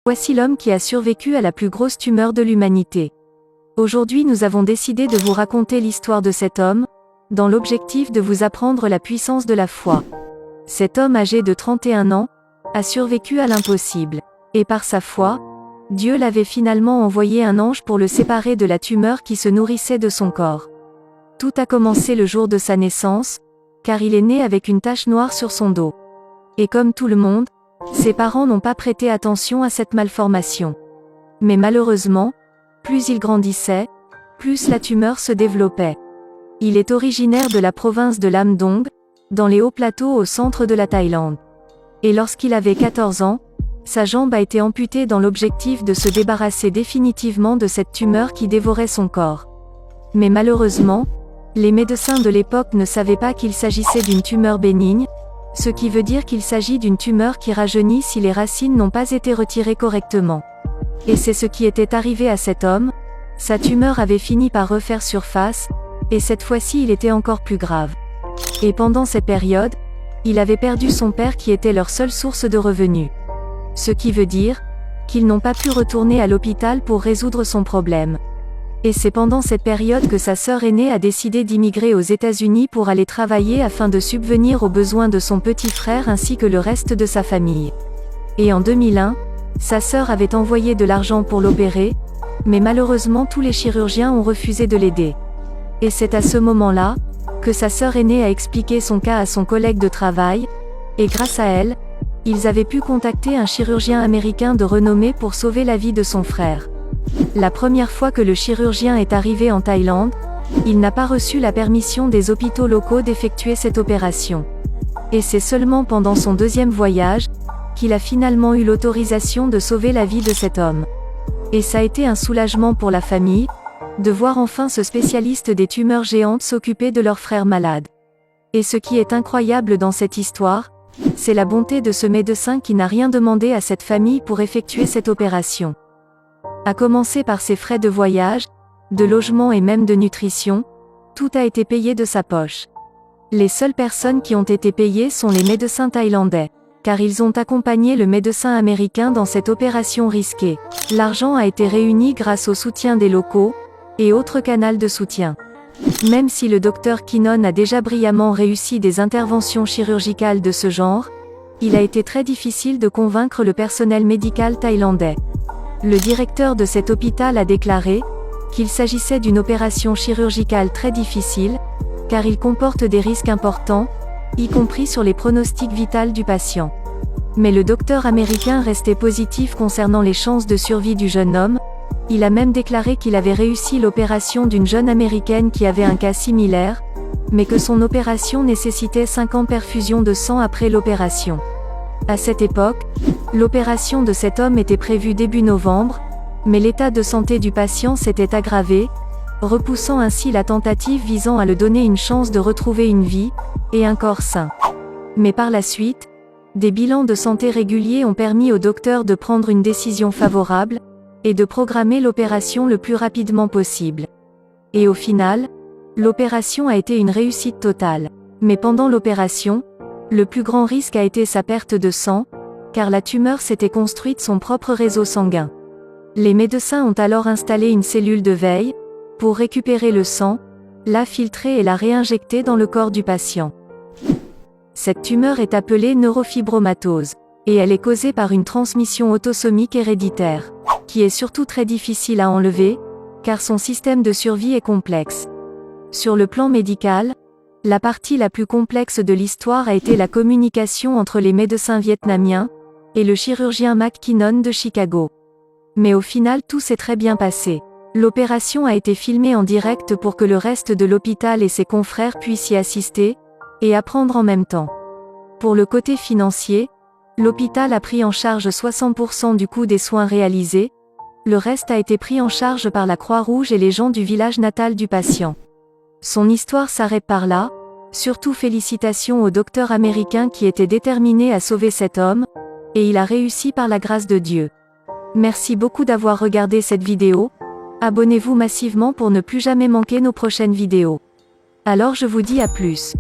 Voici l'homme qui a survécu à la plus grosse tumeur de l'humanité. Aujourd'hui nous avons décidé de vous raconter l'histoire de cet homme, dans l'objectif de vous apprendre la puissance de la foi. Cet homme âgé de 31 ans, a survécu à l'impossible. Et par sa foi, Dieu l'avait finalement envoyé un ange pour le séparer de la tumeur qui se nourrissait de son corps. Tout a commencé le jour de sa naissance, car il est né avec une tache noire sur son dos. Et comme tout le monde, ses parents n'ont pas prêté attention à cette malformation. Mais malheureusement, plus il grandissait, plus la tumeur se développait. Il est originaire de la province de Lam Dong, dans les hauts plateaux au centre de la Thaïlande. Et lorsqu'il avait 14 ans, sa jambe a été amputée dans l'objectif de se débarrasser définitivement de cette tumeur qui dévorait son corps. Mais malheureusement, les médecins de l'époque ne savaient pas qu'il s'agissait d'une tumeur bénigne, ce qui veut dire qu'il s'agit d'une tumeur qui rajeunit si les racines n'ont pas été retirées correctement. Et c'est ce qui était arrivé à cet homme, sa tumeur avait fini par refaire surface, et cette fois-ci il était encore plus grave. Et pendant cette période, il avait perdu son père qui était leur seule source de revenus. Ce qui veut dire qu'ils n'ont pas pu retourner à l'hôpital pour résoudre son problème. Et c'est pendant cette période que sa sœur aînée a décidé d'immigrer aux États-Unis pour aller travailler afin de subvenir aux besoins de son petit frère ainsi que le reste de sa famille. Et en 2001, sa sœur avait envoyé de l'argent pour l'opérer, mais malheureusement tous les chirurgiens ont refusé de l'aider. Et c'est à ce moment-là, que sa sœur aînée a expliqué son cas à son collègue de travail, et grâce à elle, ils avaient pu contacter un chirurgien américain de renommée pour sauver la vie de son frère. La première fois que le chirurgien est arrivé en Thaïlande, il n'a pas reçu la permission des hôpitaux locaux d'effectuer cette opération. Et c'est seulement pendant son deuxième voyage, qu'il a finalement eu l'autorisation de sauver la vie de cet homme. Et ça a été un soulagement pour la famille, de voir enfin ce spécialiste des tumeurs géantes s'occuper de leur frère malade. Et ce qui est incroyable dans cette histoire, c'est la bonté de ce médecin qui n'a rien demandé à cette famille pour effectuer cette opération. À commencer par ses frais de voyage, de logement et même de nutrition, tout a été payé de sa poche. Les seules personnes qui ont été payées sont les médecins thaïlandais, car ils ont accompagné le médecin américain dans cette opération risquée. L'argent a été réuni grâce au soutien des locaux, et autres canaux de soutien. Même si le docteur Kinon a déjà brillamment réussi des interventions chirurgicales de ce genre, il a été très difficile de convaincre le personnel médical thaïlandais. Le directeur de cet hôpital a déclaré qu'il s'agissait d'une opération chirurgicale très difficile, car il comporte des risques importants, y compris sur les pronostics vitaux du patient. Mais le docteur américain restait positif concernant les chances de survie du jeune homme. Il a même déclaré qu'il avait réussi l'opération d'une jeune américaine qui avait un cas similaire, mais que son opération nécessitait 50 perfusions de sang après l'opération. À cette époque, l'opération de cet homme était prévue début novembre, mais l'état de santé du patient s'était aggravé, repoussant ainsi la tentative visant à lui donner une chance de retrouver une vie, et un corps sain. Mais par la suite, des bilans de santé réguliers ont permis au docteur de prendre une décision favorable, et de programmer l'opération le plus rapidement possible. Et au final, l'opération a été une réussite totale. Mais pendant l'opération, le plus grand risque a été sa perte de sang, car la tumeur s'était construite son propre réseau sanguin. Les médecins ont alors installé une cellule de veille, pour récupérer le sang, la filtrer et la réinjecter dans le corps du patient. Cette tumeur est appelée neurofibromatose, et elle est causée par une transmission autosomique héréditaire, qui est surtout très difficile à enlever, car son système de survie est complexe. Sur le plan médical, la partie la plus complexe de l'histoire a été la communication entre les médecins vietnamiens et le chirurgien McKinnon de Chicago. Mais au final tout s'est très bien passé. L'opération a été filmée en direct pour que le reste de l'hôpital et ses confrères puissent y assister, et apprendre en même temps. Pour le côté financier, l'hôpital a pris en charge 60% du coût des soins réalisés, le reste a été pris en charge par la Croix-Rouge et les gens du village natal du patient. Son histoire s'arrête par là, surtout félicitations au docteur américain qui était déterminé à sauver cet homme, et il a réussi par la grâce de Dieu. Merci beaucoup d'avoir regardé cette vidéo, abonnez-vous massivement pour ne plus jamais manquer nos prochaines vidéos. Alors je vous dis à plus.